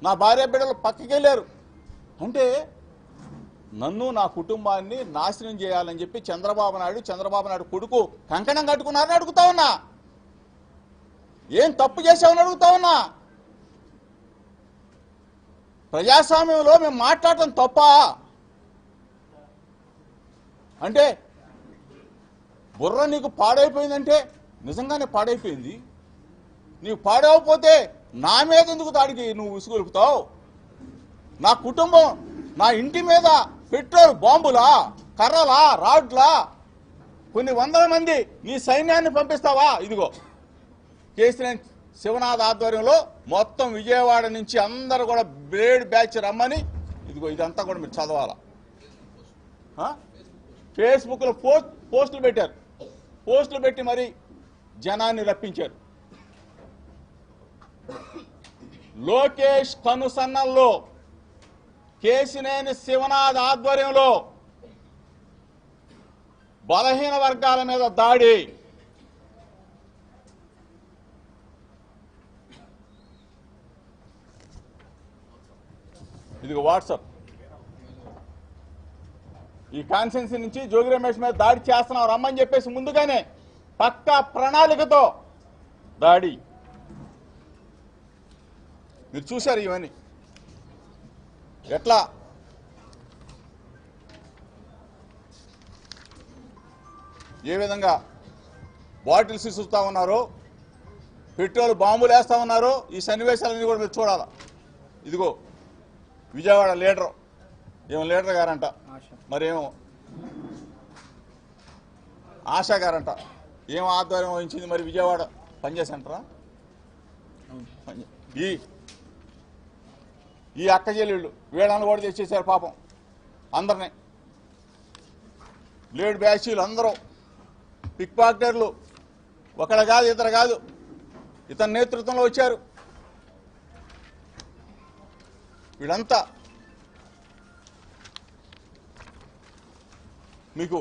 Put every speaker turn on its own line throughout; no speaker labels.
నా భార్య బిడ్డలు పక్కకి వెళ్ళారు అంటే నన్ను నా కుటుంబాన్ని నాశనం చేయాలని చెప్పి చంద్రబాబు నాయుడు కొడుకు కంకణం కట్టుకున్నారని అడుగుతా ఉన్నా. ఏం తప్పు చేశామని అడుగుతా ఉన్నా. ప్రజాస్వామ్యంలో మేము మాట్లాడటం తప్ప అంటే బుర్ర నీకు పాడైపోయిందంటే నిజంగానే పాడైపోయింది. నీవు పాడవకపోతే నా మీద ఎందుకు దాడికి నువ్వు విసుగొలుపుతావు? నా కుటుంబం నా ఇంటి మీద పెట్రోల్ బాంబులా, కర్రలా, రాడ్లా, కొన్ని వందల మంది నీ సైన్యాన్ని పంపిస్తావా? ఇదిగో కేసీఆర్ శివనాథ్ ఆధ్వర్యంలో మొత్తం విజయవాడ నుంచి అందరూ కూడా బ్లేడ్ బ్యాచ్ రమ్మని ఇదిగో ఇదంతా కూడా మీరు చదవాలా. ఫేస్బుక్లో పోస్టులు పెట్టారు. పోస్టులు పెట్టి మరి జనాన్ని రప్పించారు. లోకేష్ కనుసన్నల్లో కేశినేని శివనాథ్ ఆధ్వర్యంలో బలహీన వర్గాల మీద దాడి. ఇదిగో వాట్సాప్. ఈ కాన్స్టిట్యున్సీ నుంచి జోగి రమేష్ మీద దాడి చేస్తున్నాం రమ్మని చెప్పేసి ముందుగానే పక్కా ప్రణాళికతో దాడి. మీరు చూశారు ఇవన్నీ ఎట్లా ఏ విధంగా బాటిల్స్ ఇసురుతా ఉన్నారో, పెట్రోల్ బాంబులు వేస్తా ఉన్నారో. ఈ సన్నివేశాలన్నీ కూడా మీరు చూడాలా. ఇదిగో విజయవాడ లీడర్, ఏమో లీడర్ గారంట, మరేమో ఆశా గారంట, ఏం ఆధ్వర్యం వహించింది మరి విజయవాడ పనిచేసేంటరా? ఈ అక్క చెల్లెళ్ళు వీళ్ళని కూడా తెచ్చేసారు పాపం అందరినీ. బ్లేడ్ బ్యాచీలు అందరూ పిక్ పాకెటర్లు, ఒకడు కాదు ఇద్దరు కాదు, ఇతని నేతృత్వంలో వచ్చారు. వీళ్ళంతా మీకు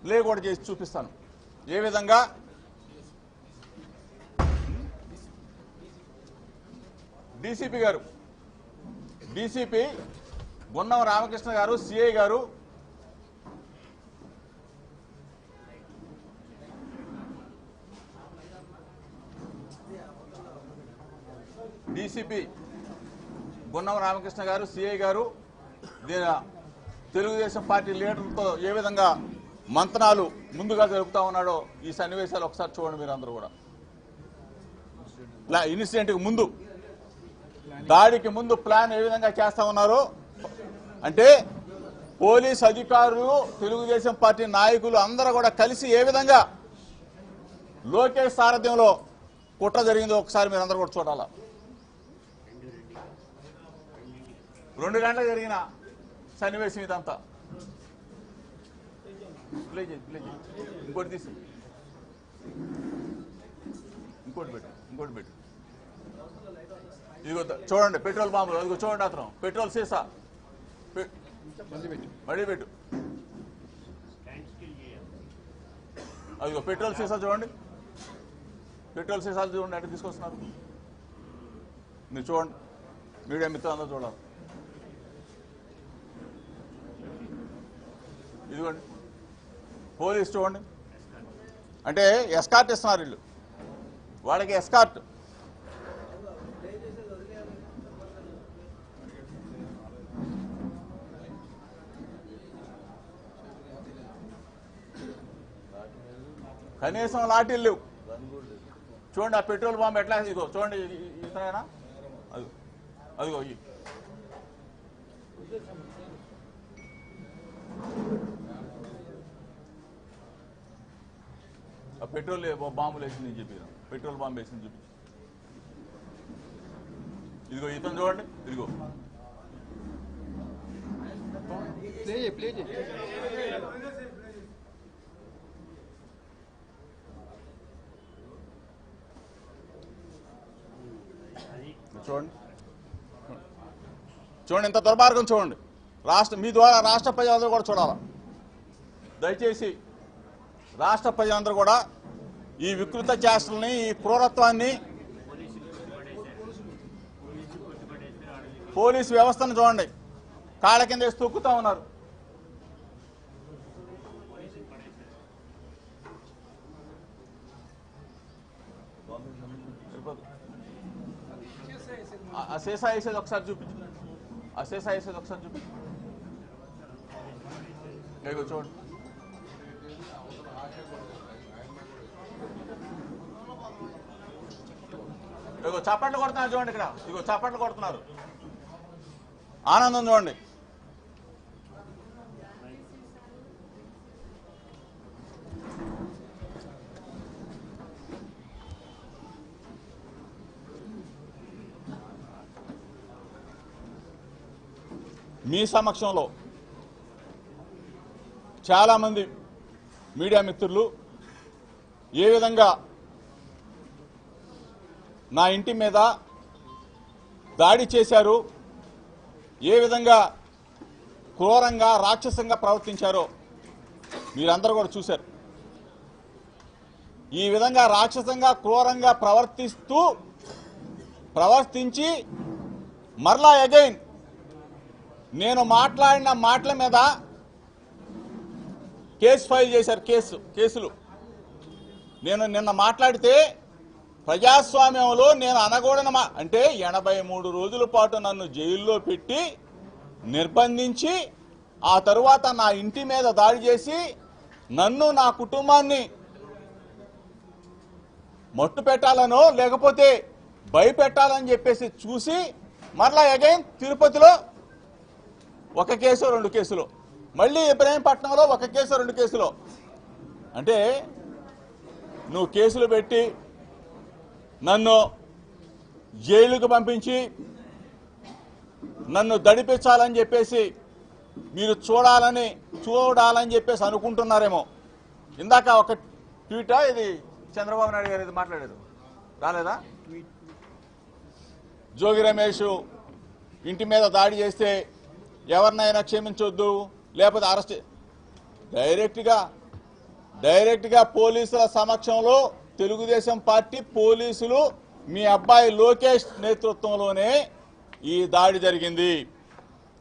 ప్లే కూడా చేసి చూపిస్తాను ఏ విధంగా డీసీపీ గున్నం రామకృష్ణ గారు, సిఐ గారు గున్నం రామకృష్ణ గారు, సిఐ గారు తెలుగుదేశం పార్టీ లీడర్లతో ఏ విధంగా మంతనాలు ముందుగా జరుపుతా ఉన్నాడో ఈ సన్నివేశాలు ఒకసారి చూడండి మీరు అందరూ కూడా. ఇన్సిడెంట్కి ముందు, దాడికి ముందు ప్లాన్ ఏ విధంగా చేస్తా ఉన్నారో అంటే పోలీస్ అధికారులు, తెలుగుదేశం పార్టీ నాయకులు అందరూ కూడా కలిసి ఏ విధంగా లోకేష్ సారథ్యంలో కుట్ర జరిగిందో ఒకసారి మీరు అందరూ కూడా చూడాలా. 2 గంటలకు జరిగిన సన్నివేశం ఇదంతా. ప్లే చేయి, ఇంకోటి తీసి ఇంకోటి పెట్టు. ఇదిగో చూడండి పెట్రోల్ బాంబులు. అదిగో చూడండి అతను పెట్రోల్ సీసా మళ్ళీ పెట్టు. అదిగో పెట్రోల్ సీసా చూడండి, పెట్రోల్ సీసాలు చూడండి ఎట్లా తీసుకొస్తున్నారు. మీరు చూడండి, మీడియా మిత్రులు అందరూ చూడాలి. ఇదిగోండి పోలీస్ చూడండి, అంటే ఎస్కార్ట్ ఇస్తున్నారు వీళ్ళు, వాళ్ళకి ఎస్కార్ట్. కనీసం లాఠీలు లేవు. చూడండి ఆ పెట్రోల్ బాంబు ఎట్లా. ఇదిగో చూడండి ఇతనైనా అదిగో ఆ పెట్రోల్ బాంబులు వేసింది అని చెప్పి, పెట్రోల్ బాంబు వేసింది చూపించి. ఇదిగో ఇతను చూడండి, ఇదిగో చూడండి ఇంత దుర్మార్గం చూడండి. మీ ద్వారా రాష్ట్ర ప్రజలందరూ కూడా చూడాలి. దయచేసి రాష్ట్ర ప్రజలందరూ కూడా ఈ వికృత చేష్టల్ని, ఈ క్రూరత్వాన్ని, పోలీసు వ్యవస్థను చూడండి, కాళ్ళ కింద వేసి తొక్కుతా ఉన్నారు. ఆ సీసా వేసేది ఒకసారి చూపించు, ఆ సీసా వేసేది ఒకసారి చూపించు. ఇగో చూడండి, ఇగో చప్పట్లు కొడుతున్నారు చూడండి, ఇక్కడ ఇగో చప్పట్లు కొడుతున్నారు, ఆనందం చూడండి. మీ సమక్షంలో చాలామంది మీడియా మిత్రులు ఏ విధంగా నా ఇంటి మీద దాడి చేశారు, ఏ విధంగా క్రూరంగా రాక్షసంగా ప్రవర్తించారో మీరందరూ కూడా చూశారు. ఈ విధంగా రాక్షసంగా క్రూరంగా ప్రవర్తించి మరలా అగైన్ నేను మాట్లాడిన మాటల మీద కేసు ఫైల్ చేశారు. కేసులు నేను నిన్న మాట్లాడితే ప్రజాస్వామ్యంలో నేను అనకూడని అంటే 83 రోజుల పాటు నన్ను జైల్లో పెట్టి నిర్బంధించి ఆ తరువాత నా ఇంటి మీద దాడి చేసి నన్ను నా కుటుంబాన్ని మట్టు పెట్టాలనో లేకపోతే భయపెట్టాలని చెప్పేసి చూసి మరలా అగైన్ తిరుపతిలో ఒక కేసు 2 కేసులు, మళ్ళీ ఇబ్రహీంపట్నంలో ఒక కేసు 2 కేసులు. అంటే నువ్వు కేసులు పెట్టి నన్ను జైలుకు పంపించి నన్ను దడిపించాలని చెప్పేసి మీరు చూడాలని చెప్పేసి అనుకుంటున్నారేమో. ఇందాక ఒక ట్వీటా ఇది చంద్రబాబు నాయుడు గారు ఇది మాట్లాడారు, రాలేదా? జోగి రమేష్ ఇంటి మీద దాడి చేస్తే ఎవరినైనా క్షమించొద్దు, లేకపోతే అరెస్ట్, డైరెక్ట్గా పోలీసుల సమక్షంలో తెలుగుదేశం పార్టీ పోలీసులు మీ అబ్బాయి లోకేష్ నేతృత్వంలోనే ఈ దాడి జరిగింది.